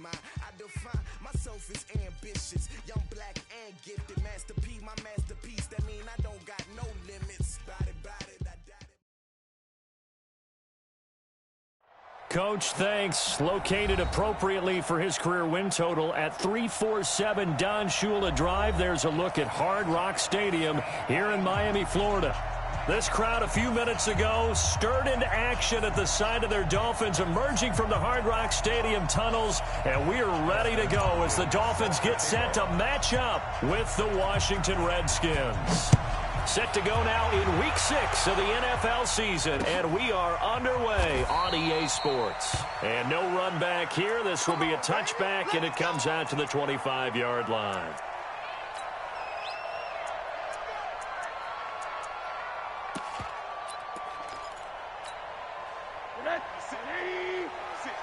mine. I define myself as ambitious, young, black, and gifted. Master P, my masterpiece. That mean I don't got no limits. Bout it, I doubt it. Coach, thanks. Located appropriately for his career win total at 347 Don Shula Drive. There's a look at Hard Rock Stadium here in Miami, Florida. This crowd a few minutes ago stirred into action at the side of their Dolphins emerging from the Hard Rock Stadium tunnels, and we are ready to go as the Dolphins get set to match up with the Washington Redskins. Set to go now in Week 6 of the NFL season, and we are underway on EA Sports. And no run back here. This will be a touchback, and it comes out to the 25-yard line.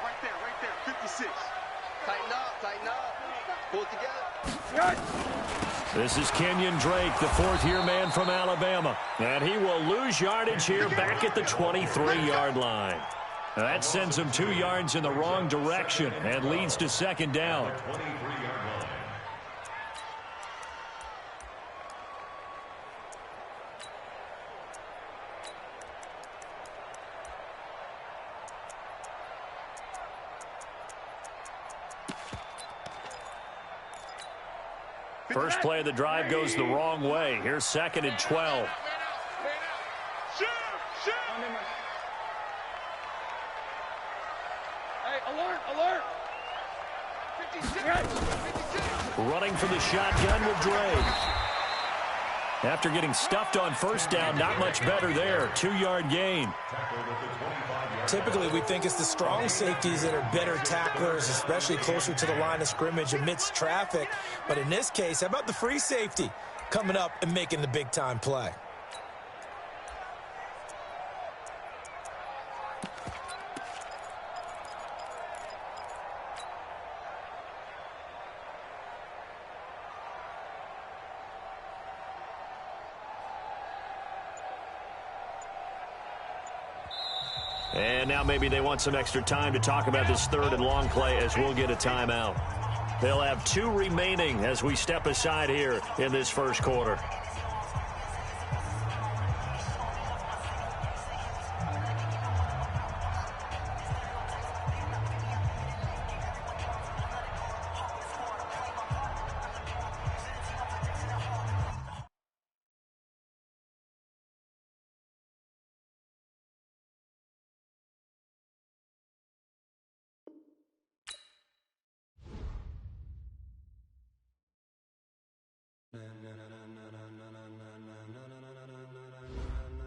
Right there, 56. Tighten up. Pull it together. This is Kenyon Drake, the fourth-year man from Alabama. And he will lose yardage here back at the 23-yard line. That sends him 2 yards in the wrong direction and leads to second down. First play of the drive goes the wrong way. Here's second and 12. Hey, alert! 56. Running for the shotgun with Drake. After getting stuffed on first down, not much better there. 2-yard gain. Typically, we think it's the strong safeties that are better tacklers, especially closer to the line of scrimmage amidst traffic. But in this case, how about the free safety coming up and making the big-time play? And now maybe they want some extra time to talk about this third and long play as we'll get a timeout. They'll have 2 remaining as we step aside here in this first quarter.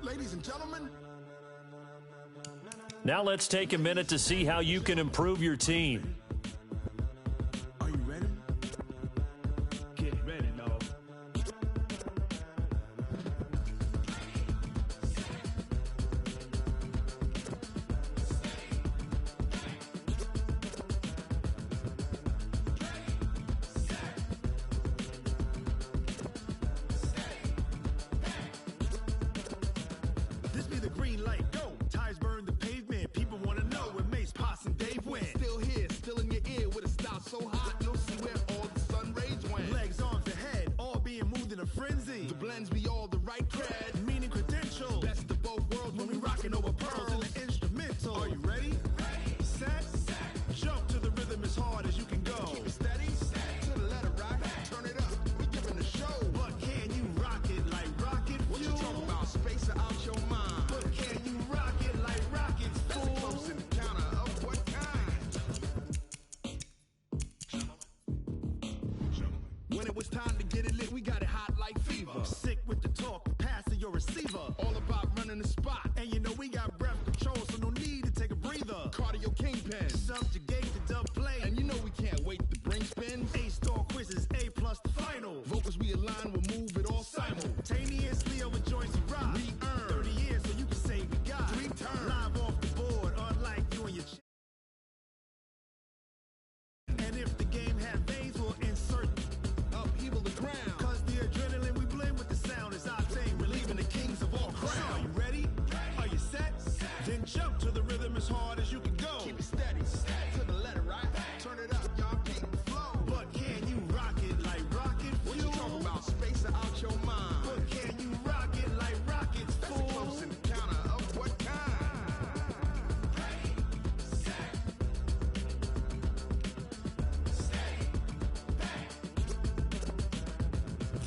Ladies and gentlemen. Now let's take a minute to see how you can improve your team. Are you ready? Get ready, dog. This be the green light, go. Tires burn the pavement. People want to know where Mace, Potts, and Dave went. Still here, still in your ear with a style so hot, you'll see where all the sun rays went. Legs, arms, and head, all being moved in a frenzy. The blends be all the right cred, meaning credentials. Best of both worlds when we rockin' over pearls in the instrumental. Are you ready? Set. Jump to the rhythm as hard as you can go. Keep it steady. To the letter, right? Turn it up. We giving the show. But can you rock it like rocket fuel? What you talking about? Space or out your mind? But can you rock it like rockets, fool? That's a close encounter of what kind? When it was time to get it lit, we got it hot like fever. Sick with the talk, pass to your receiver. All about running the spot. And you know we got breath control, so no need to take a breather. Cardio kingpin. Subjugate the dub play. And you know we can't wait to bring spin. A-star quizzes, A+ the final. Vocals we align, we'll move it all simultaneously over joints we rock. We earn 30 years, so you can say we got 3 turns. Live off the board, unlike you and your and if the game had veins, we'll insert upheaval the ground. Cause the adrenaline we blend with the sound is our thing, relieving the kings of all crowns. So are you ready? Are you set?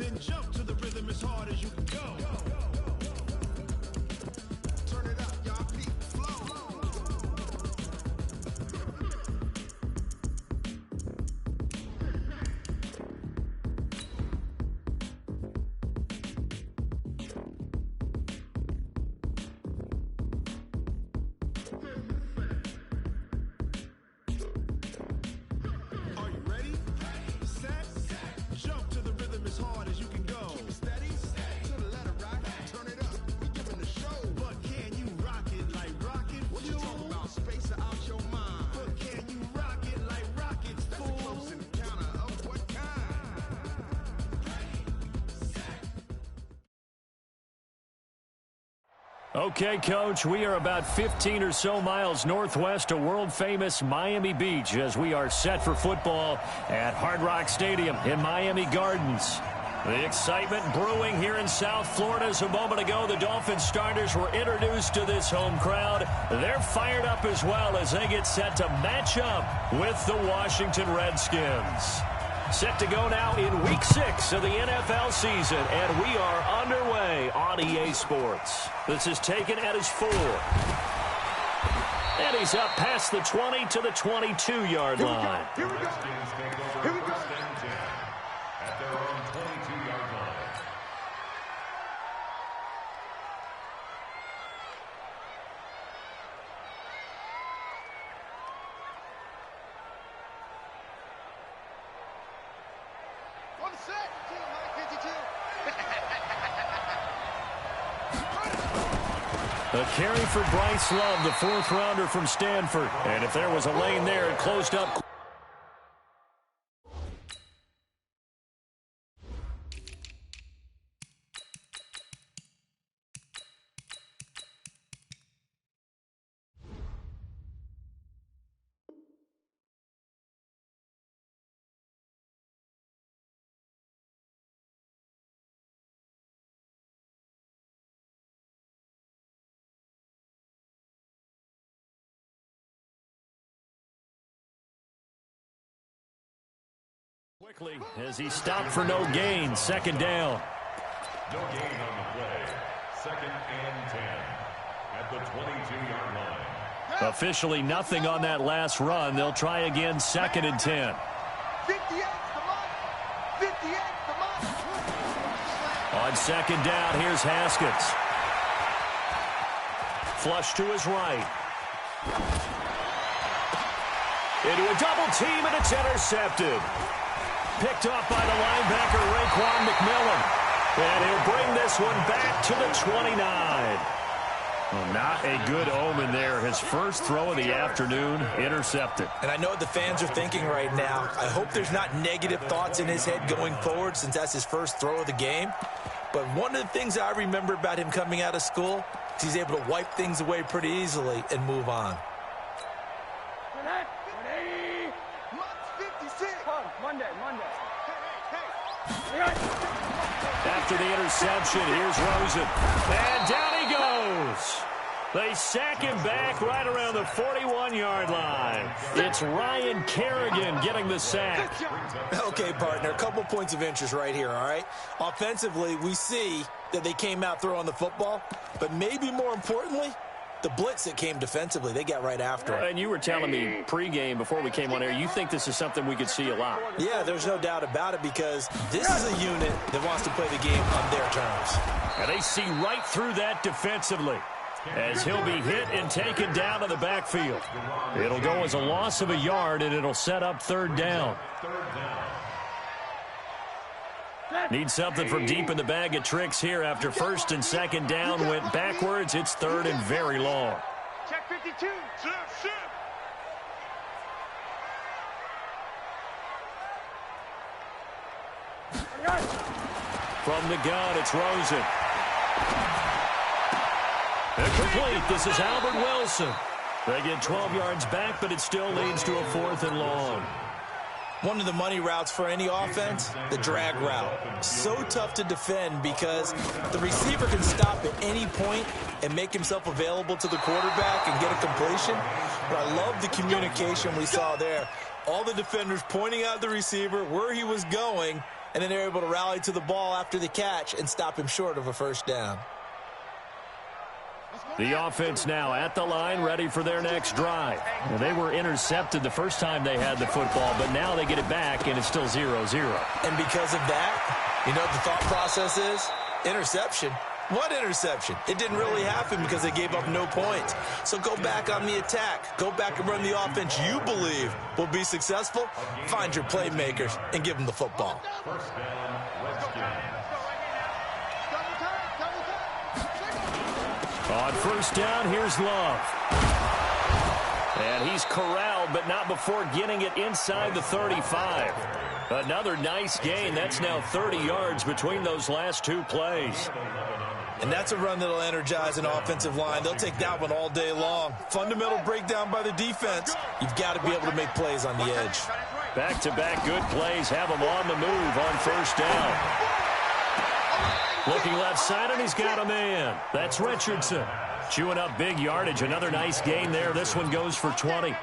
Then jump to the rhythm as hard as you can go. Turn it up, y'all. Peak flow. Are you ready? Set. Jump to the rhythm as hard as you can go. Keep it steady. To the letter, right? Turn it up. We giving the show. But can you rock it like rocket? What you talking about? Space out your mind. But can you rock it like rockets? That's a close encounter of what kind? Okay, Coach, we are about 15 or so miles northwest of world-famous Miami Beach as we are set for football at Hard Rock Stadium in Miami Gardens. The excitement brewing here in South Florida as a moment ago. The Dolphins starters were introduced to this home crowd. They're fired up as well as they get set to match up with the Washington Redskins. Set to go now in Week 6 of the NFL season, and we are underway on EA Sports. This is taken at his 4. And he's up past the 20 to the 22-yard line. Here we go. Here we go. At their own 22-yard line. On the set. 52. A carry for Bryce Love, the 4th-rounder from Stanford. And if there was a lane there, it closed up. Quickly as he stopped for no gain. 2nd down. No gain on the play. 2nd and 10 at the 22-yard line. Officially nothing on that last run. They'll try again 2nd and 10. 58, come on. 58, come on. On 2nd down, here's Haskins. Flush to his right. Into a double team, and it's intercepted. Picked off by the linebacker, Raekwon McMillan. And he'll bring this one back to the 29. Well, not a good omen there. His first throw of the afternoon, intercepted. And I know what the fans are thinking right now. I hope there's not negative thoughts in his head going forward since that's his first throw of the game. But one of the things I remember about him coming out of school is he's able to wipe things away pretty easily and move on. After the interception, here's Rosen. And down he goes. They sack him back right around the 41-yard line. It's Ryan Kerrigan getting the sack. Okay, partner, a couple points of interest right here, all right? Offensively, we see that they came out throwing the football, but maybe more importantly, the blitz that came defensively, they got right after it. And you were telling me pregame before we came on air, you think this is something we could see a lot. Yeah, there's no doubt about it because this is a unit that wants to play the game on their terms. And they see right through that defensively as he'll be hit and taken down to the backfield. It'll go as a loss of a yard, and it'll set up 3rd down. Need something from deep in the bag of tricks here after 1st and 2nd down went backwards. It's 3rd and very long. Check 52. From the gun, it's Rosen. Incomplete. This is Albert Wilson. They get 12 yards back, but it still leads to a 4th and long. One of the money routes for any offense, the drag route. So tough to defend because the receiver can stop at any point and make himself available to the quarterback and get a completion. But I love the communication we saw there. All the defenders pointing out the receiver, where he was going, and then they're able to rally to the ball after the catch and stop him short of a first down. The offense now at the line, ready for their next drive. Well, they were intercepted the first time they had the football, but now they get it back, and it's still 0-0. And because of that, you know what the thought process is? Interception. What interception? It didn't really happen because they gave up no points. So go back on the attack. Go back and run the offense you believe will be successful. Find your playmakers and give them the football. First down, Redskins. On first down, here's Love. And he's corralled, but not before getting it inside the 35. Another nice gain. That's now 30 yards between those last two plays. And that's a run that'll energize an offensive line. They'll take that one all day long. Fundamental breakdown by the defense. You've got to be able to make plays on the edge. Back-to-back good plays have him on the move on first down. Looking left side, and he's got a man. That's Richardson. Chewing up big yardage. Another nice gain there. This one goes for 20.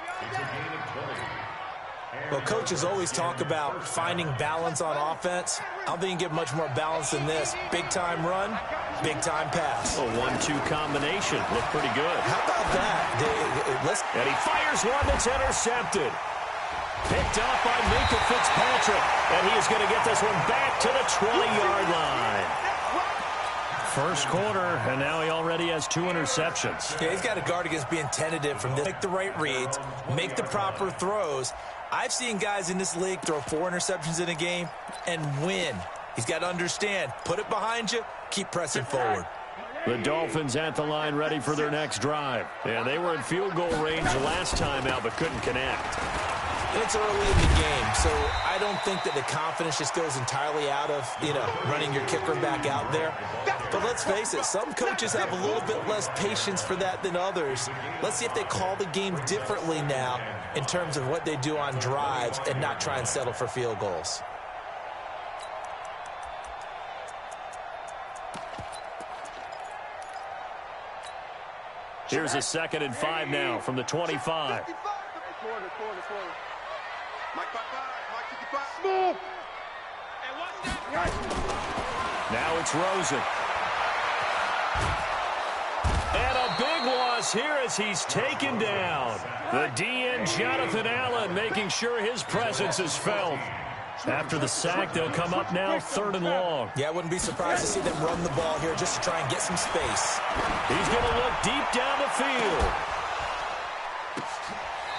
Well, coaches always talk about finding balance on offense. I don't think you get much more balance than this. Big-time run, big-time pass. A 1-2 combination. Looked pretty good. How about that? And he fires one that's intercepted. Picked up by Minkah Fitzpatrick. And he is going to get this one back to the 20-yard line. First quarter, and now he already has 2 interceptions. Yeah, he's got to guard against being tentative from this. Make the right reads, make the proper throws. I've seen guys in this league throw 4 interceptions in a game and win. He's got to understand, put it behind you, keep pressing forward. The Dolphins at the line ready for their next drive. Yeah, they were in field goal range last time out but couldn't connect. It's early in the game, so I don't think that the confidence just goes entirely out of, running your kicker back out there. But let's face it, some coaches have a little bit less patience for that than others. Let's see if they call the game differently now in terms of what they do on drives and not try and settle for field goals. Here's a 2nd and 5 now from the 25. Now it's Rosen. And a big loss here as he's taken down. The DN, Jonathan Allen, making sure his presence is felt. After the sack, they'll come up now 3rd and long. Yeah, I wouldn't be surprised to see them run the ball here just to try and get some space. He's going to look deep down the field.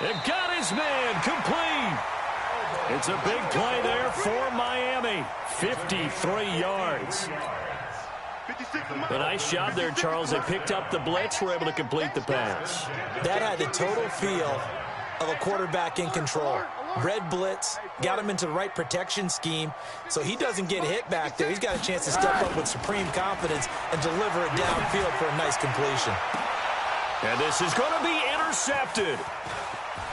And got his man complete. It's a big play there for Miami. 53 yards. A nice job there, Charles. They picked up the blitz, were able to complete the pass. That had the total feel of a quarterback in control. Red blitz, got him into the right protection scheme, so he doesn't get hit back there. He's got a chance to step up with supreme confidence and deliver it downfield for a nice completion. And this is going to be intercepted.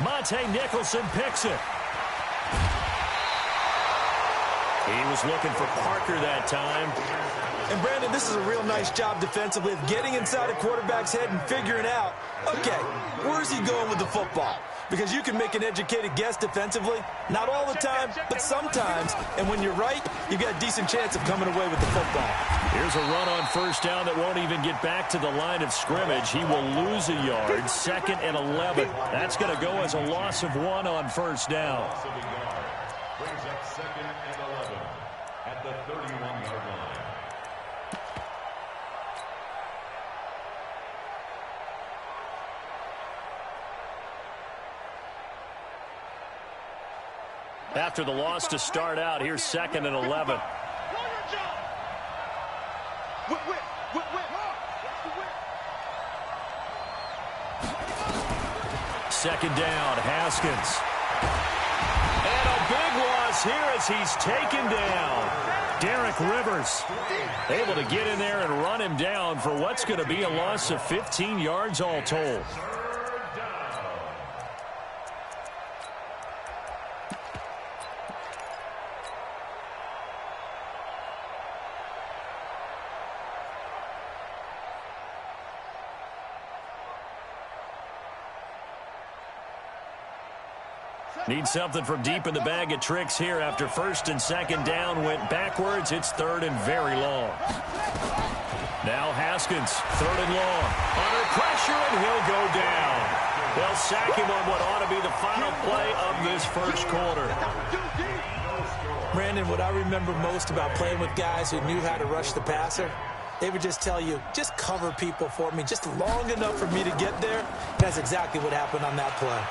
Monte Nicholson picks it. He was looking for Parker that time. And, Brandon, this is a real nice job defensively of getting inside a quarterback's head and figuring out, okay, where's he going with the football? Because you can make an educated guess defensively, not all the time, but sometimes. And when you're right, you've got a decent chance of coming away with the football. Here's a run on first down that won't even get back to the line of scrimmage. He will lose a yard. 2nd and 11. That's going to go as a loss of 1 on first down. Brings up 2nd and 11 at the 31-yard line. After the loss to start out, here's 2nd and 11. Second down, Haskins. And a big loss here as he's taken down. Derek Rivers able to get in there and run him down for what's going to be a loss of 15 yards all told. Need something from deep in the bag of tricks here after first and second down went backwards. It's third and very long. Now Haskins, third and long. Under pressure, and he'll go down. They'll sack him on what ought to be the final play of this first quarter. Brandon, what I remember most about playing with guys who knew how to rush the passer, they would just tell you, just cover people for me, just long enough for me to get there. That's exactly what happened on that play.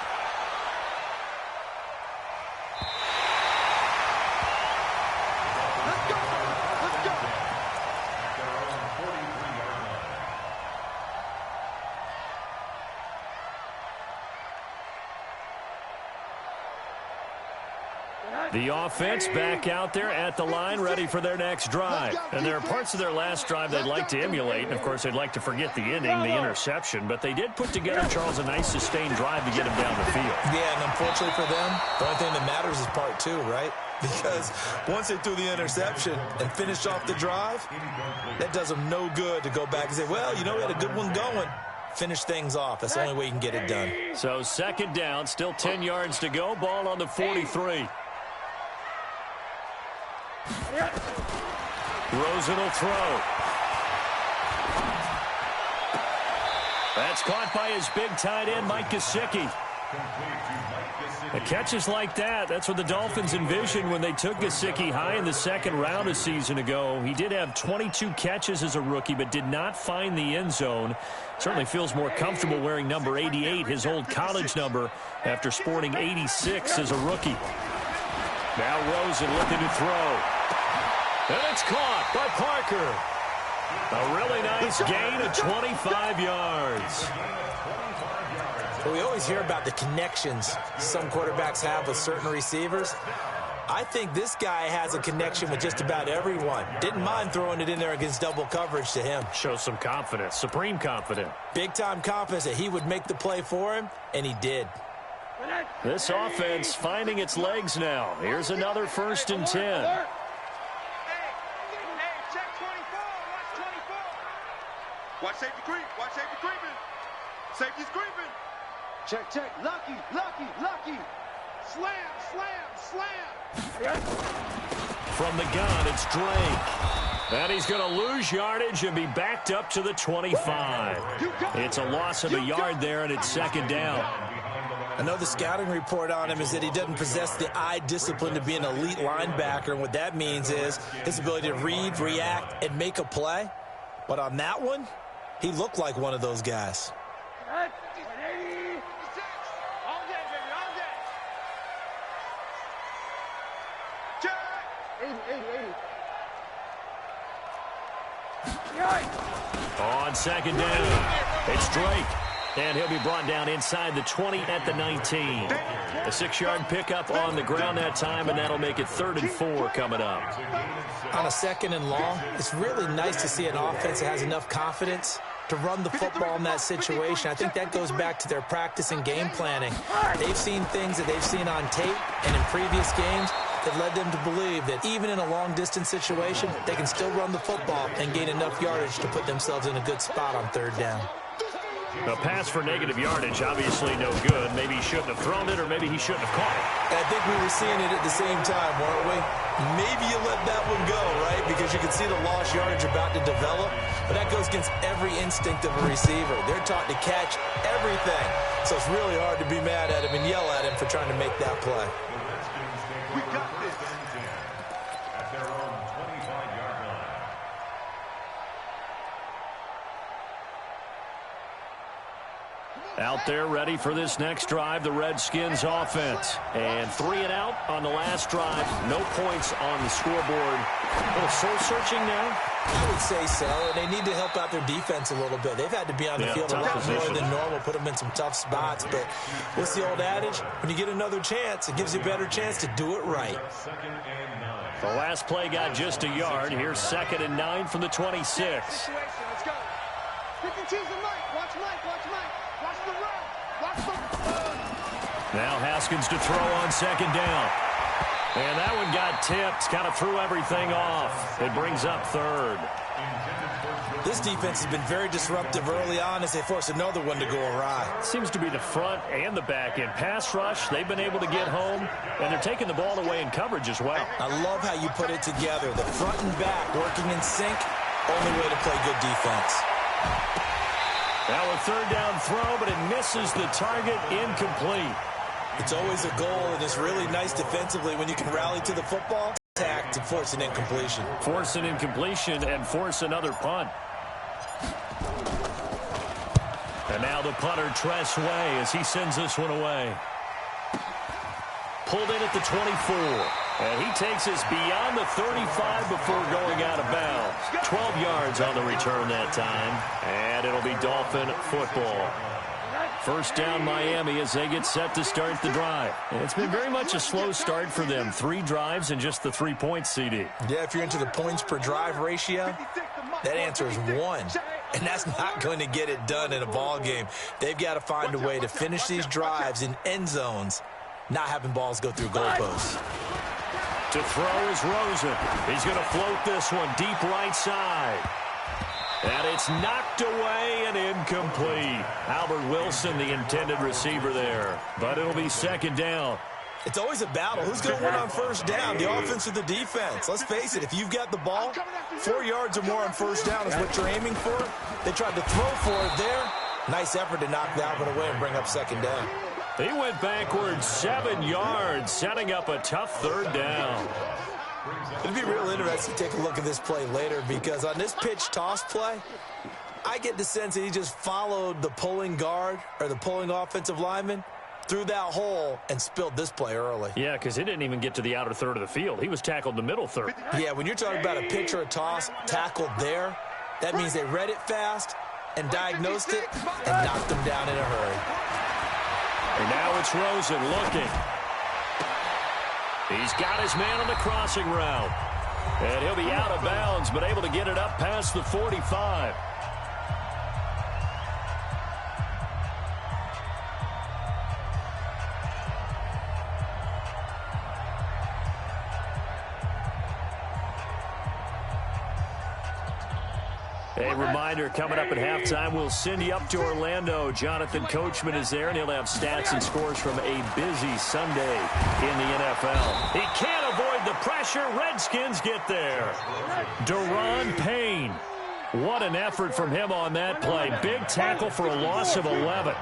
The offense back out there at the line, ready for their next drive. And there are parts of their last drive they'd like to emulate. And, of course, they'd like to forget the ending, the interception. But they did put together, Charles, a nice sustained drive to get them down the field. Yeah, and unfortunately for them, the only thing that matters is part two, right? Because once they threw the interception and finished off the drive, that does them no good to go back and say, well, you know, we had a good one going. Finish things off. That's the only way you can get it done. So second down, still 10 yards to go. Ball on the 43. Rosen will throw. That's caught by his big tight end, Mike Gesicki. Catches like that, that's what the Dolphins envisioned when they took Gesicki high in the second round a season ago. He did have 22 catches as a rookie, but did not find the end zone. Certainly feels more comfortable wearing number 88, his old college number, after sporting 86 as a rookie. Now Rosen looking to throw. And it's caught by Parker. A really nice gain of 25 yards. Well, we always hear about the connections some quarterbacks have with certain receivers. I think this guy has a connection with just about everyone. Didn't mind throwing it in there against double coverage to him. Shows some confidence, supreme confidence. Big-time confidence that he would make the play for him, and he did. This offense finding its legs now. Here's another first and 10. Watch safety creep. Watch safety creeping. Safety's creeping. Check, check. Lucky, lucky, lucky. Slam, slam, slam. From the gun, it's Drake. And he's going to lose yardage and be backed up to the 25. It's a loss of a yard there, and it's second down. I know the scouting report on him is that he doesn't possess the eye discipline to be an elite linebacker, and what that means is his ability to read, react, and make a play. But on that one, he looked like one of those guys. On second down, it's Drake. And he'll be brought down inside the 20 at the 19. A 6-yard pickup on the ground that time, and that'll make it 3rd and 4 coming up. On a second and long, it's really nice to see an offense that has enough confidence to run the football in that situation. I think that goes back to their practice and game planning. They've seen things that they've seen on tape and in previous games that led them to believe that even in a long-distance situation, they can still run the football and gain enough yardage to put themselves in a good spot on 3rd down. A pass for negative yardage, obviously no good. Maybe he shouldn't have thrown it, or maybe he shouldn't have caught it. I think we were seeing it at the same time, weren't we? Maybe you let that one go, right? Because you can see the lost yardage about to develop. But that goes against every instinct of a receiver. They're taught to catch everything. So it's really hard to be mad at him and yell at him for trying to make that play. We got this. At their own 25-yard line. Out there ready for this next drive, the Redskins offense. And 3 and out on the last drive. No points on the scoreboard. A little soul-searching now? I would say so. And they need to help out their defense a little bit. They've had to be on the field a lot more than normal, put them in some tough spots. But what's the old adage? When you get another chance, it gives you a better chance to do it right. The last play got just a yard. Here's 2nd and 9 from the 26. Let's go. 52's the Mike. Watch Mike. Watch Mike. Watch the run. Watch the run. Now Haskins to throw on 2nd down. And that one got tipped, kind of threw everything off. It brings up third. This defense has been very disruptive early on as they force another one to go awry. Seems to be the front and the back end. Pass rush, they've been able to get home, and they're taking the ball away in coverage as well. I love how you put it together. The front and back working in sync, only way to play good defense. Now a third down throw, but it misses the target, incomplete. It's always a goal, and it's really nice defensively when you can rally to the football, attack to force an incompletion. Force an incompletion and force another punt. And now the punter, Tress Way, as he sends this one away. Pulled in at the 24. And he takes us beyond the 35 before going out of bounds. 12 yards on the return that time. And it'll be Dolphin football. First down Miami as they get set to start the drive. And it's been very much a slow start for them. 3 drives and just the 3 points, CD. Yeah, if you're into the points per drive ratio, that answer is 1. And that's not going to get it done in a ball game. They've got to find a way to finish these drives in end zones, not having balls go through goalposts. To throw is Rosen. He's going to float this one deep right side. And it's knocked away and incomplete. Albert Wilson, the intended receiver there. But it'll be second down. It's always a battle. Who's going to win on first down, the offense or the defense? Let's face it, if you've got the ball, 4 yards or more on first down is what you're aiming for. They tried to throw for it there. Nice effort to knock that one away and bring up second down. He went backwards 7 yards, setting up a tough third down. It'd be real interesting to take a look at this play later because on this pitch toss play, I get the sense that he just followed the pulling guard or the pulling offensive lineman through that hole and spilled this play early. Yeah, because he didn't even get to the outer third of the field. He was tackled in the middle third. Yeah, when you're talking about a pitch or a toss tackled there, that means they read it fast and diagnosed it and knocked him down in a hurry. And now it's Rosen looking. He's got his man on the crossing route. And he'll be out of bounds, but able to get it up past the 45. A reminder, coming up at halftime, we'll send you up to Orlando. Jonathan Coachman is there, and he'll have stats and scores from a busy Sunday in the NFL. He can't avoid the pressure. Redskins get there. Daron Payne. What an effort from him on that play. Big tackle for a loss of 11.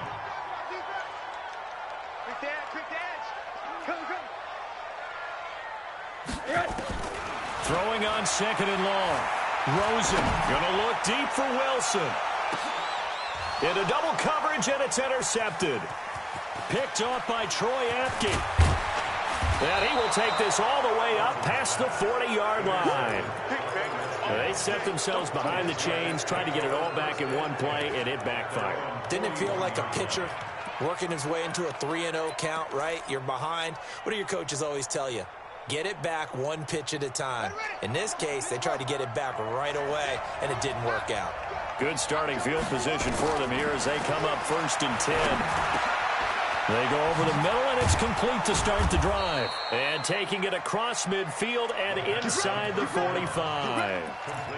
Throwing on second and long. Rosen going to look deep for Wilson. Into double coverage, and it's intercepted. Picked off by Troy Apke. And he will take this all the way up past the 40-yard line. They set themselves behind the chains, trying to get it all back in one play, and it backfired. Didn't it feel like a pitcher working his way into a 3-0 count, right? You're behind. What do your coaches always tell you? Get it back one pitch at a time. In this case, they tried to get it back right away, and it didn't work out. Good starting field position for them here as they come up 1st and 10. They go over the middle, and it's complete to start the drive. And taking it across midfield and inside the 45.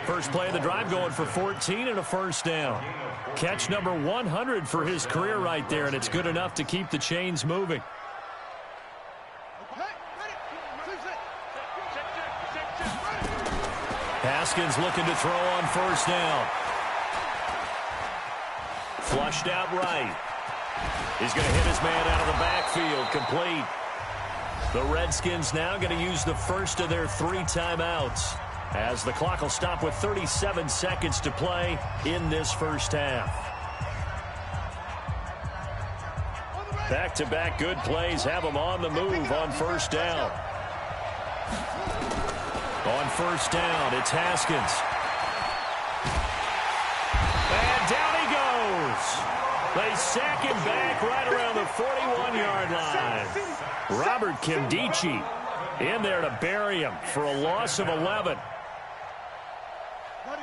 First play of the drive going for 14 and a first down. Catch number 100 for his career right there, and it's good enough to keep the chains moving. Haskins looking to throw on first down. Flushed out right. He's going to hit his man out of the backfield. Complete. The Redskins now going to use the first of their 3 timeouts as the clock will stop with 37 seconds to play in this first half. Back-to-back good plays have them on the move on first down. On first down, it's Haskins. And down he goes. They sack him back right around the 41-yard line. Robert Kimdichie in there to bury him for a loss of 11.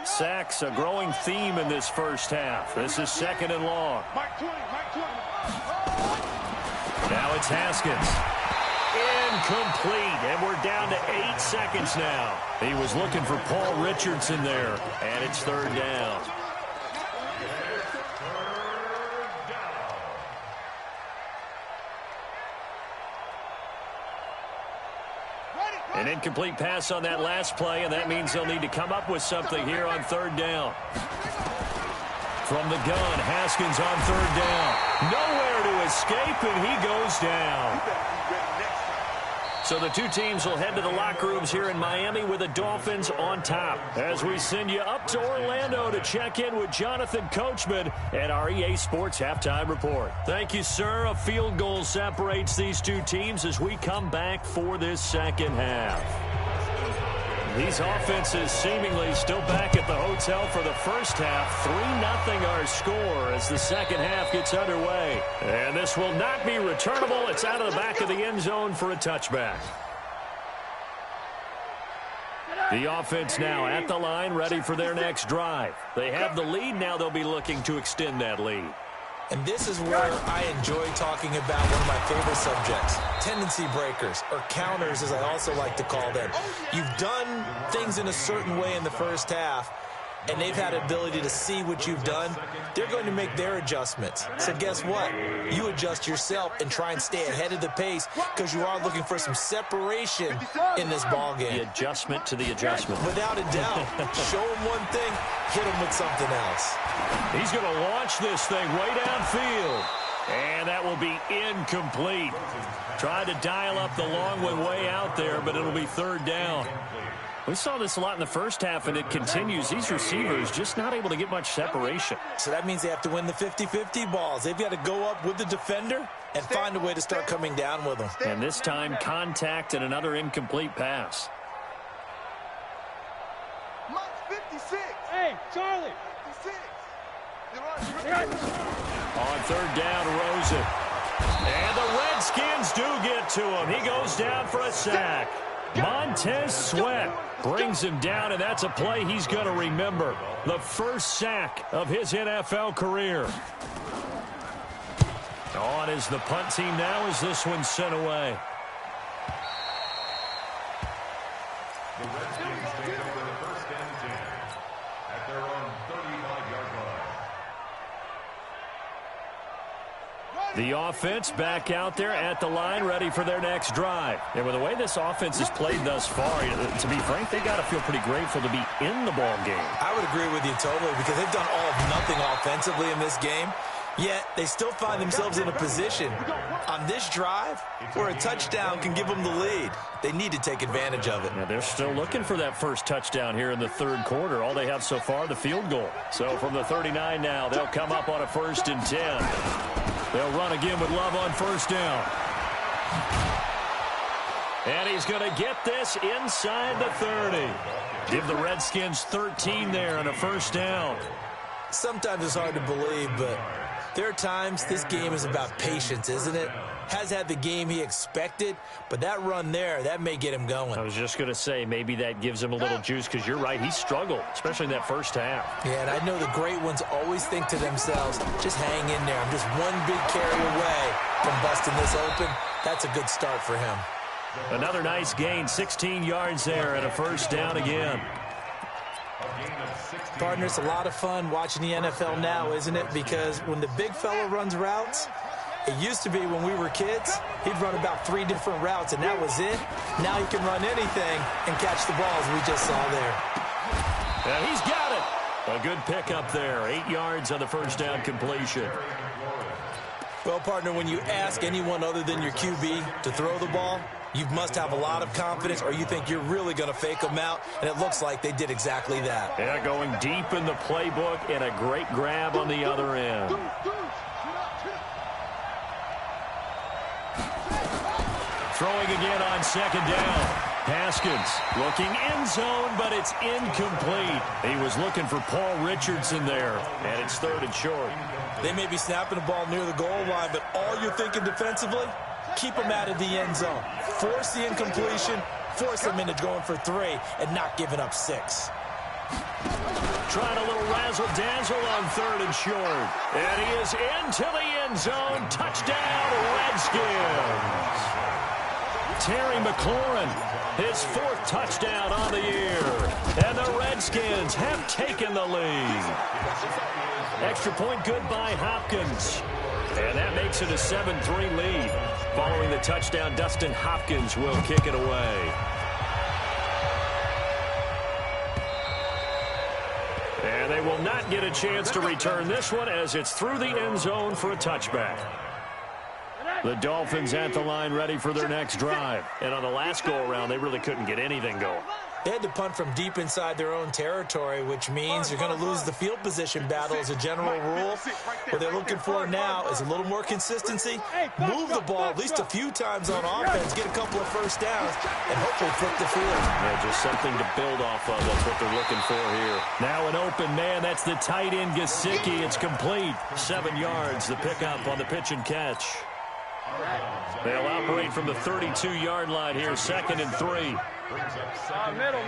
Sacks a growing theme in this first half. This is second and long. Now it's Haskins. incomplete, and we're down to 8 seconds now. He was looking for Paul Richardson there, and it's third down. An incomplete pass on that last play, and that means they'll need to come up with something here on third down. From the gun, Haskins on third down. Nowhere to escape, and he goes down. So the two teams will head to the locker rooms here in Miami with the Dolphins on top. As we send you up to Orlando to check in with Jonathan Coachman at our EA Sports Halftime Report. Thank you, sir. A field goal separates these two teams as we come back for this second half. These offenses seemingly still back at the hotel for the first half. 3-0 our score as the second half gets underway. And this will not be returnable. It's out of the back of the end zone for a touchback. The offense now at the line, ready for their next drive. They have the lead. Now they'll be looking to extend that lead. And this is where I enjoy talking about one of my favorite subjects, tendency breakers, or counters as I also like to call them. You've done things in a certain way in the first half, and they've had ability to see what you've done. They're going to make their adjustments. So guess what? You adjust yourself and try and stay ahead of the pace because you are looking for some separation in this ball game. The adjustment to the adjustment. Without a doubt. Show them one thing, hit them with something else. He's going to launch this thing way downfield. And that will be incomplete. Tried to dial up the long one way out there, but it'll be third down. We saw this a lot in the first half, and it continues. These receivers just not able to get much separation. So that means they have to win the 50-50 balls. They've got to go up with the defender and find a way to start coming down with them. And this time, contact and another incomplete pass. Mike 56. Hey, Charlie. 56. On third down, Rosen. And the Redskins do get to him. He goes down for a sack. Montez Sweat brings him down, and that's a play he's going to remember. The first sack of his NFL career. On is the punt team now as this one's sent away. The Redskins take over the first and 10 at their own 35-yard line. The offense back out there at the line, ready for their next drive. And with the way this offense has played thus far, to be frank, they got to feel pretty grateful to be in the ball game. I would agree with you totally because they've done all of nothing offensively in this game. Yet they still find themselves in a position on this drive where a touchdown can give them the lead. They need to take advantage of it. Now they're still looking for that first touchdown here in the third quarter. All they have so far, the field goal. So from the 39 now, they'll come up on a 1st and 10. They'll run again with Love on first down. And he's going to get this inside the 30. Give the Redskins 13 there and a first down. Sometimes it's hard to believe, but there are times this game is about patience, isn't it? Has had the game he expected, but that run there, that may get him going. I was just going to say, maybe that gives him a little juice because you're right, he struggled, especially in that first half. Yeah, and I know the great ones always think to themselves, just hang in there. I'm just one big carry away from busting this open. That's a good start for him. Another nice gain, 16 yards there and a first down again. Partner, it's a lot of fun watching the NFL now, isn't it? Because when the big fella runs routes, it used to be when we were kids, he'd run about 3 different routes, and that was it. Now he can run anything and catch the balls we just saw there. And he's got it. A good pickup there. 8 yards on the first down completion. Well, partner, when you ask anyone other than your QB to throw the ball, you must have a lot of confidence or you think you're really going to fake them out, and it looks like they did exactly that. Yeah, going deep in the playbook and a great grab on the other end. Throwing again on second down. Haskins looking end zone, but it's incomplete. He was looking for Paul Richardson there, and it's 3rd and short. They may be snapping the ball near the goal line, but all you're thinking defensively, keep them out of the end zone. Force the incompletion, force them into going for 3, and not giving up 6. Trying a little razzle-dazzle on 3rd and short. And he is into the end zone. Touchdown, Redskins. Terry McLaurin, his 4th touchdown on the year. And the Redskins have taken the lead. Extra point good by Hopkins. And that makes it a 7-3 lead. Following the touchdown, Dustin Hopkins will kick it away. And they will not get a chance to return this one as it's through the end zone for a touchback. The Dolphins at the line ready for their next drive. And on the last go-around, they really couldn't get anything going. They had to punt from deep inside their own territory, which means you're going to lose the field position battle as a general rule. What they're looking for now is a little more consistency, move the ball at least a few times on offense, get a couple of first downs, and hopefully flip the field. Yeah, just something to build off of. That's what they're looking for here. Now an open man. That's the tight end, Gesicki. It's complete. 7 yards, the pickup on the pitch and catch. They'll operate from the 32-yard line here, 2nd and 3. Middle.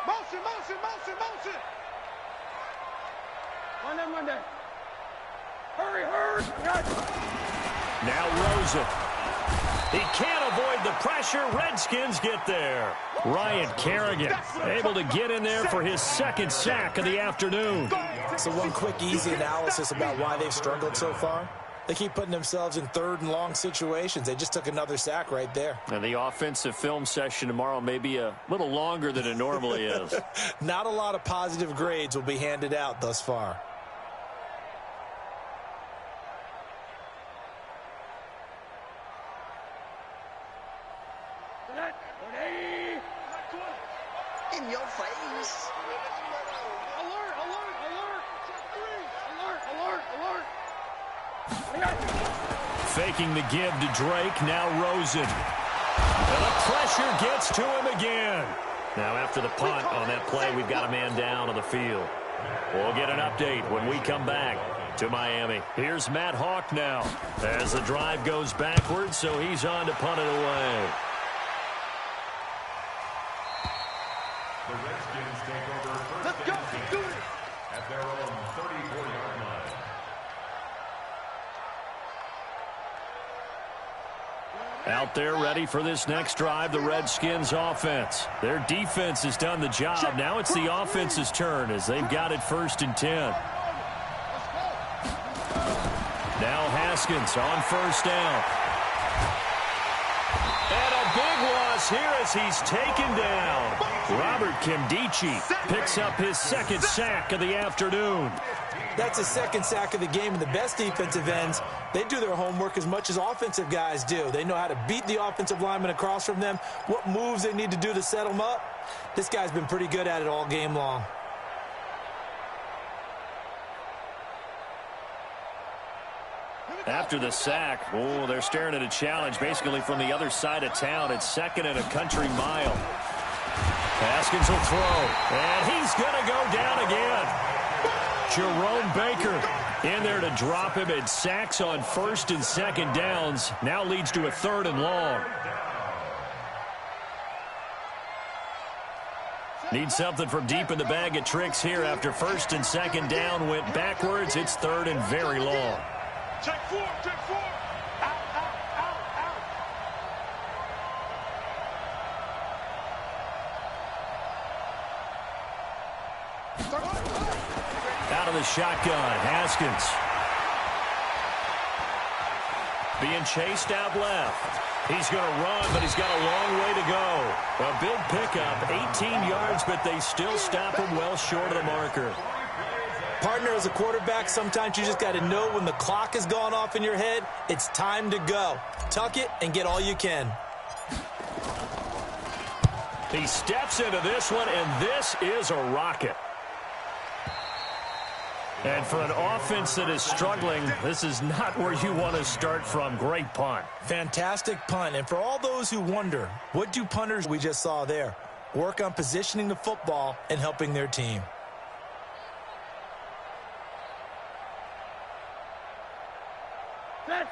Motion. Monday. Hurry. Now Rosen. He can't avoid the pressure. Redskins get there. Ryan Kerrigan able to get in there for his 2nd sack of the afternoon. So one quick, easy analysis about why they've struggled so far. They keep putting themselves in 3rd and long situations. They just took another sack right there. And the offensive film session tomorrow may be a little longer than it normally is. Not a lot of positive grades will be handed out thus far. In your face. Faking the give to Drake, now Rosen. And the pressure gets to him again. Now after the punt on that play, we've got a man down on the field. We'll get an update when we come back to Miami. Here's Matt Hawk now as the drive goes backwards, so he's on to punt it away. The Redskins take over first and 10 at their own 34-yard line. Out there ready for this next drive, the Redskins offense. Their defense has done the job. Now it's the offense's turn as they've got it 1st and 10. Now Haskins on 1st down. And a big loss here as he's taken down. Robert Kimdichie picks up his 2nd sack of the afternoon. That's his 2nd sack of the game, and the best defensive ends, they do their homework as much as offensive guys do. They know how to beat the offensive lineman across from them, what moves they need to do to set them up. This guy's been pretty good at it all game long. After the sack, they're staring at a challenge basically from the other side of town. It's 2nd and a country mile. Haskins will throw, and he's going to go down again. Jerome Baker in there to drop him, and sacks on 1st and 2nd downs. Now leads to a 3rd and long. Need something from deep in the bag of tricks here after 1st and 2nd down went backwards. It's 3rd and very long. Check 4. Out. Out of the shotgun, Haskins. Being chased out left. He's going to run, but he's got a long way to go. A big pickup, 18 yards, but they still stop him well short of the marker. Partner, as a quarterback, sometimes you just got to know when the clock has gone off in your head, it's time to go. Tuck it and get all you can. He steps into this one, and this is a rocket. And for an offense that is struggling, this is not where you want to start from. Great punt. Fantastic punt. And for all those who wonder, what do punters we just saw there? Work on positioning the football and helping their team.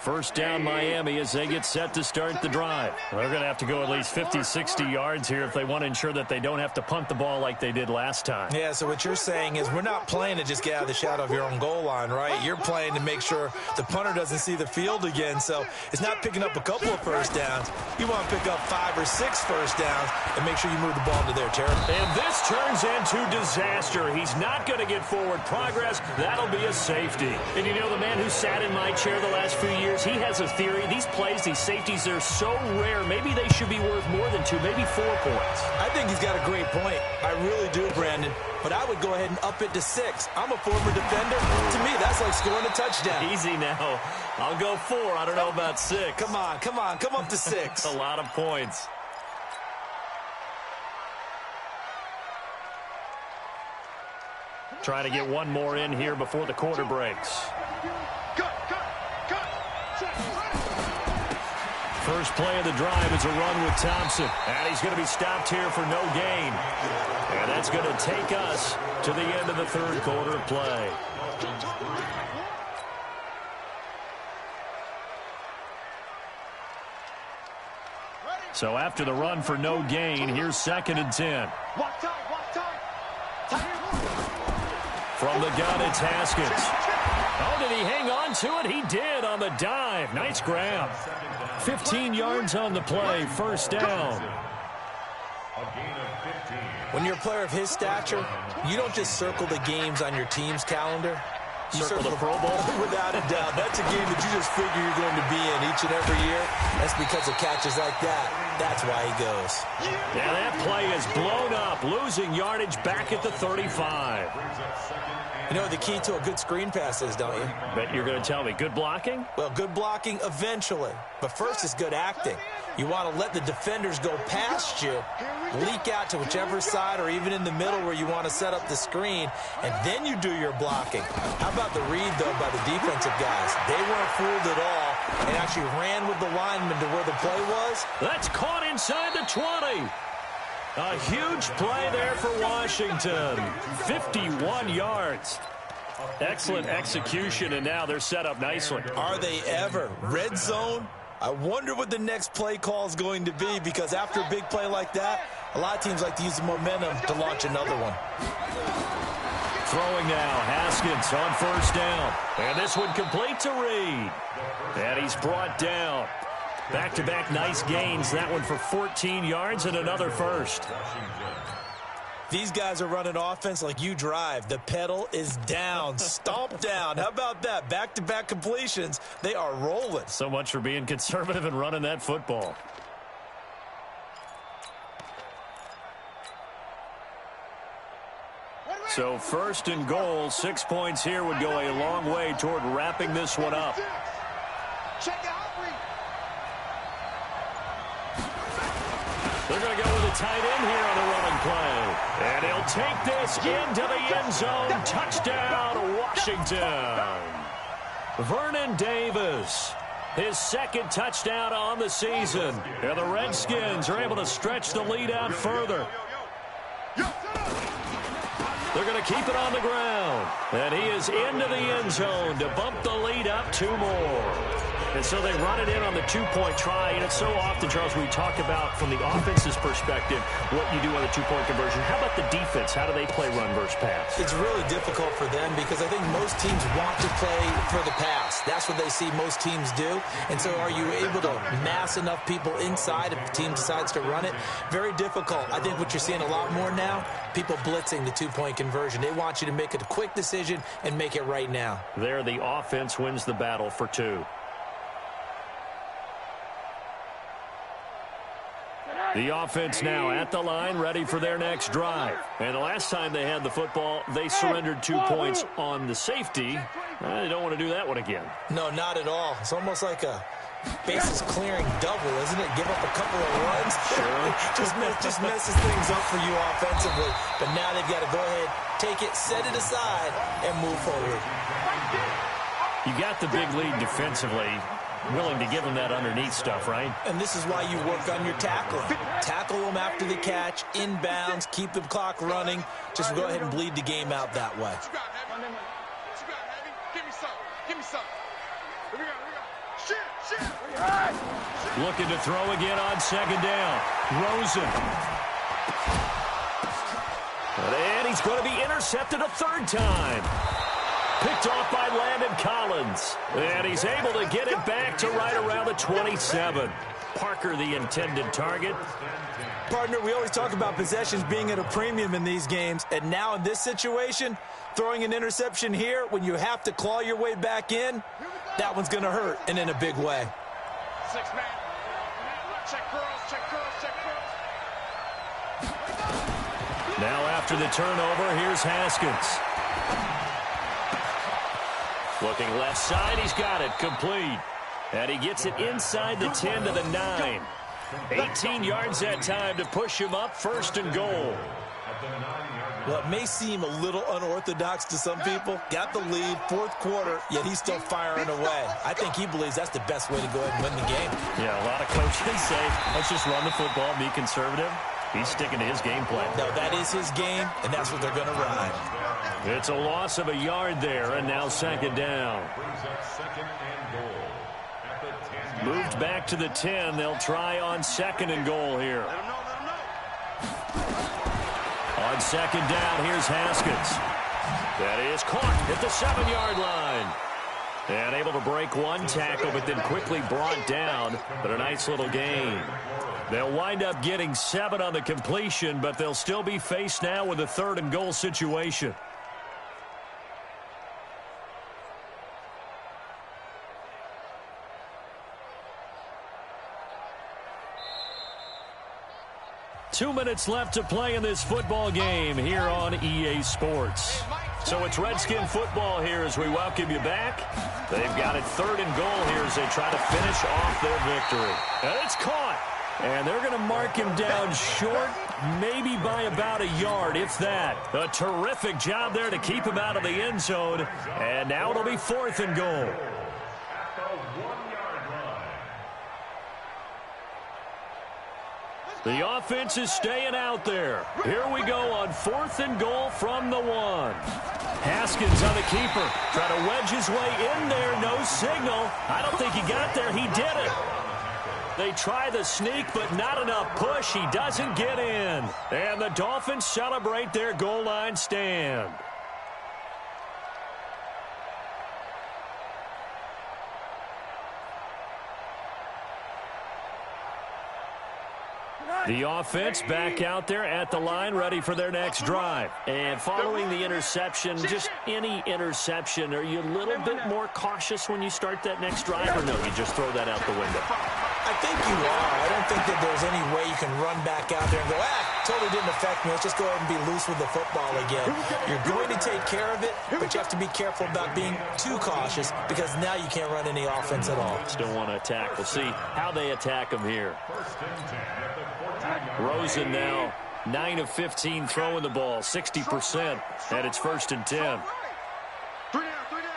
First down Miami as they get set to start the drive. They're going to have to go at least 50, 60 yards here if they want to ensure that they don't have to punt the ball like they did last time. Yeah, so what you're saying is we're not playing to just get out of the shadow of your own goal line, right? You're playing to make sure the punter doesn't see the field again. So it's not picking up a couple of first downs. You want to pick up 5 or 6 first downs and make sure you move the ball into their territory. And this turns into disaster. He's not going to get forward progress. That'll be a safety. And you know, the man who sat in my chair the last few years, he has a theory. These plays, these safeties, they're so rare. Maybe they should be worth more than 2, maybe 4 points. I think he's got a great point. I really do, Brandon. But I would go ahead and up it to 6. I'm a former defender. To me, that's like scoring a touchdown. Easy now. I'll go 4. I don't know about 6. Come on. Come up to 6. A lot of points. Trying to get one more in here before the quarter breaks. First play of the drive is a run with Thompson. And he's going to be stopped here for no gain. And that's going to take us to the end of the third quarter of play. So after the run for no gain, here's 2nd and 10. From the gun, it's Haskins. Oh, did he hang on to it? He did on the dive. Nice grab. 15 yards on the play. First down. When you're a player of his stature, you don't just circle the games on your team's calendar. You circle the Pro Bowl? Without a doubt. That's a game that you just figure you're going to be in each and every year. That's because of catches like that. That's why he goes. Yeah, that play is blown up. Losing yardage back at the 35. You know what the key to a good screen pass is, don't you? Bet you're going to tell me. Good blocking? Well, good blocking eventually. But first is good acting. You want to let the defenders go past you, leak out to whichever side or even in the middle where you want to set up the screen, and then you do your blocking. How about the read, though, by the defensive guys? They weren't fooled at all and actually ran with the lineman to where the play was. That's caught inside the 20. A huge play there for Washington. 51 yards. Excellent execution, and now they're set up nicely. Are they ever? Red zone? I wonder what the next play call is going to be, because after a big play like that, a lot of teams like to use the momentum to launch another one. Throwing now, Haskins on first down. And this one complete to Reed. And he's brought down. Back-to-back nice gains. That one for 14 yards and another first. These guys are running offense like you drive. The pedal is down, stomp down. How about that? Back-to-back completions. They are rolling. So much for being conservative and running that football. So 1st and goal, 6 points here would go a long way toward wrapping this one up. They're going to go with a tight end here on the running play. And he'll take this into the end zone. Touchdown, Washington. Vernon Davis, his 2nd touchdown on the season. And the Redskins are able to stretch the lead out further. They're going to keep it on the ground. And he is into the end zone to bump the lead up 2 more. And so they run it in on the 2-point try. And it's so often, Charles, we talk about from the offense's perspective what you do on the 2-point conversion. How about the defense? How do they play run versus pass? It's really difficult for them because I think most teams want to play for the pass. That's what they see most teams do. And so are you able to mass enough people inside if the team decides to run it? Very difficult. I think what you're seeing a lot more now, people blitzing the 2-point conversion. They want you to make a quick decision and make it right now. There, the offense wins the battle for 2. The offense now at the line, ready for their next drive. And the last time they had the football, they surrendered 2 points on the safety. They don't want to do that one again. No, not at all. It's almost like a bases clearing double, isn't it? Give up a couple of runs. Sure. just messes things up for you offensively. But now they've got to go ahead, take it, set it aside, and move forward. You got the big lead defensively. Willing to give them that underneath stuff, right? And this is why you work on your tackling. Tackle them after the catch, inbounds, keep the clock running. Just go ahead and bleed the game out that way. Give me some. Here we go. Shit. Looking to throw again on second down. Rosen. And he's going to be intercepted a third time. Picked off by Landon Collins. And he's able to get it back to right around the 27. Parker, the intended target. Partner, we always talk about possessions being at a premium in these games. And now in this situation, throwing an interception here when you have to claw your way back in, that one's going to hurt, and in a big way. 6-man. Check curls, check curls, check curls. Now after the turnover, here's Haskins. Looking left side, he's got it, complete. And he gets it inside the 10 to the 9. 18 yards that time to push him up, first and goal. Well, it may seem a little unorthodox to some people. Got the lead, fourth quarter, yet he's still firing away. I think he believes that's the best way to go ahead and win the game. Yeah, a lot of coaches say, let's just run the football, be conservative. He's sticking to his game plan. No, that is his game, and that's what they're going to ride. It's a loss of a yard there, and now second down. Moved back to the 10. They'll try on second and goal here. On second down, here's Haskins. That is caught at the 7-yard line. And able to break one tackle, but then quickly brought down. But a nice little gain. They'll wind up getting 7 on the completion, but they'll still be faced now with a third and goal situation. Two minutes left to play in this football game here on EA Sports. So it's Redskin football here as we welcome you back. They've got it third and goal here as they try to finish off their victory. And it's caught. And they're going to mark him down short, maybe by about a yard, if that. A terrific job there to keep him out of the end zone. And now it'll be fourth and goal. The offense is staying out there. Here we go on fourth and goal from the 1. Haskins on the keeper. Try to wedge his way in there. No signal. I don't think he got there. He did it. They try the sneak, but not enough push. He doesn't get in. And the Dolphins celebrate their goal line stand. The offense back out there at the line, ready for their next drive. And following the interception, just any interception, are you a little bit more cautious when you start that next drive, or no, you just throw that out the window? I think you are. I don't think that there's any way you can run back out there and go, totally didn't affect me. Let's just go ahead and be loose with the football again. You're going to take care of it, but you have to be careful about being too cautious because now you can't run any offense at all. Still want to attack. We'll see how they attack him here. Rosen now 9 of 15 throwing the ball, 60%, and it's first and 10. 3 down, 3 down.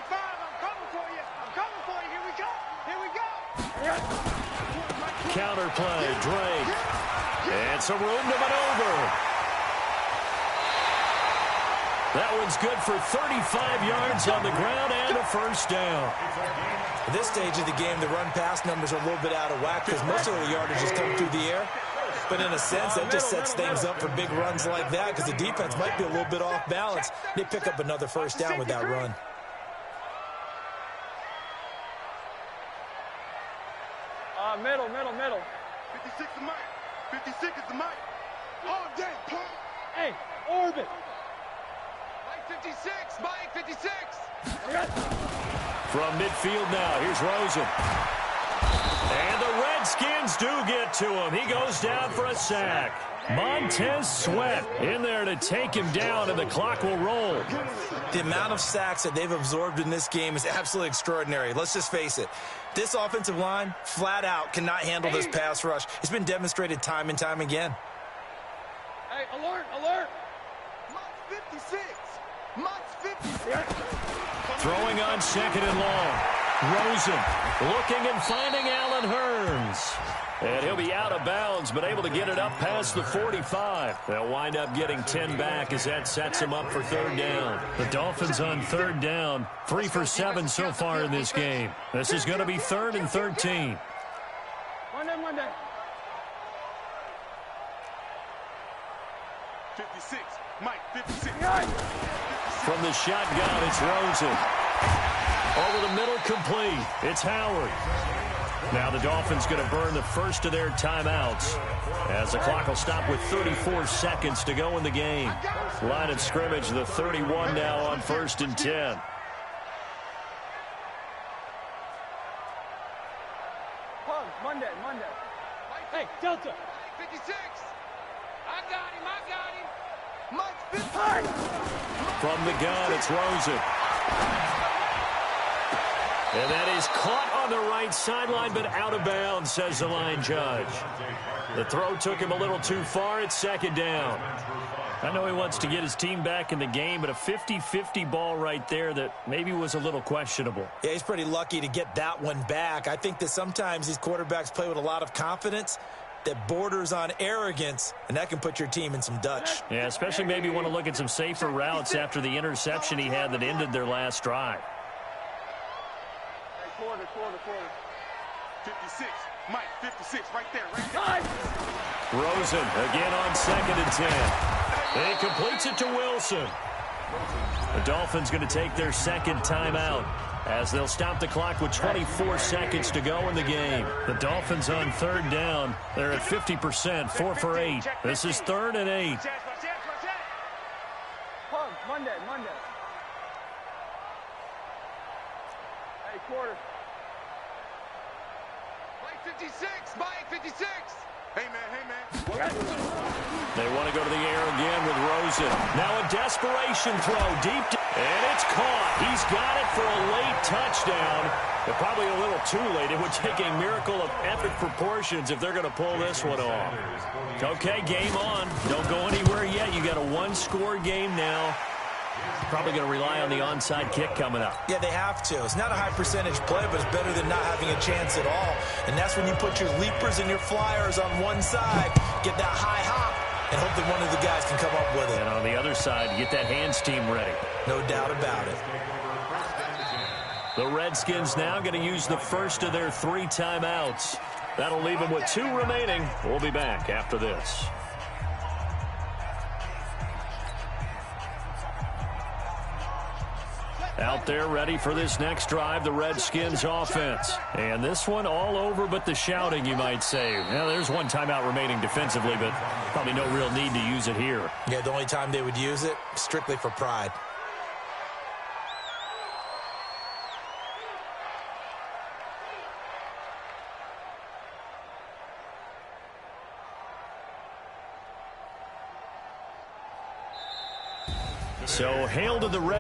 85, I'm coming for you. I'm coming for you. Here we go. Counter play, Drake. And some room to maneuver. That one's good for 35 yards on the ground and a first down. At this stage of the game, the run-pass numbers are a little bit out of whack because most of the yardage has come through the air. But in a sense, that just sets things up for big runs like that because the defense might be a little bit off balance. They pick up another first down with that run. Middle. 56 is Mike. 56 is the Mike. All day, pump. Hey, orbit. Mike 56. Mike 56. From midfield now, here's Rosen. And the Redskins do get to him. He goes down for a sack. Montez Sweat in there to take him down, and the clock will roll. The amount of sacks that they've absorbed in this game is absolutely extraordinary. Let's just face it. This offensive line, flat out, cannot handle this pass rush. It's been demonstrated time and time again. Hey, alert. Mike's 56. Mike's 56. Throwing on second and long. Rosen looking and finding Allen Hurns. And he'll be out of bounds, but able to get it up past the 45. They'll wind up getting 10 back as that sets them up for third down. The Dolphins on third down, 3 for 7 so far in this game. This is going to be 3rd and 13. Monday. 56. Mike, 56. From the shotgun, it's Rosen. Over the middle, complete. It's Howard. Now the Dolphins going to burn the first of their timeouts as the clock will stop with 34 seconds to go in the game. Line of scrimmage, the 31 now on 1st and 10. Monday. Hey, Delta. 56. I got him. Mike, 50. From the gun, it's Rosen. And that is caught on the right sideline, but out of bounds, says the line judge. The throw took him a little too far. It's 2nd down. I know he wants to get his team back in the game, but a 50-50 ball right there that maybe was a little questionable. Yeah, he's pretty lucky to get that one back. I think that sometimes these quarterbacks play with a lot of confidence that borders on arrogance, and that can put your team in some Dutch. Yeah, especially maybe want to look at some safer routes after the interception he had that ended their last drive. Quarter. 56. Mike, 56. Right there. Rosen again on 2nd and 10. He completes it to Wilson. The Dolphins going to take their 2nd timeout as they'll stop the clock with 24 seconds to go in the game. The Dolphins on 3rd down. They're at 50%, 4 for 8. This is 3rd and 8. Monday. Hey, quarter. Mike, 56. Mike, 56. Hey, man. They want to go to the air again with Rosen. Now a desperation throw deep. And it's caught. He's got it for a late touchdown. But probably a little too late. It would take a miracle of epic proportions if they're going to pull this one off. Okay, game on. Don't go anywhere yet. You got a 1-score game now. Probably going to rely on the onside kick coming up. Yeah, they have to. It's not a high percentage play, but it's better than not having a chance at all. And that's when you put your leapers and your flyers on one side, get that high hop, and hope that one of the guys can come up with it. And on the other side, get that hands team ready. No doubt about it. The Redskins now going to use the first of their 3 timeouts. That'll leave them with 2 remaining. We'll be back after this. Out there ready for this next drive, the Redskins offense. And this one all over but the shouting, you might say. Well, there's 1 timeout remaining defensively, but probably no real need to use it here. Yeah, the only time they would use it, strictly for pride. So, hail to the Red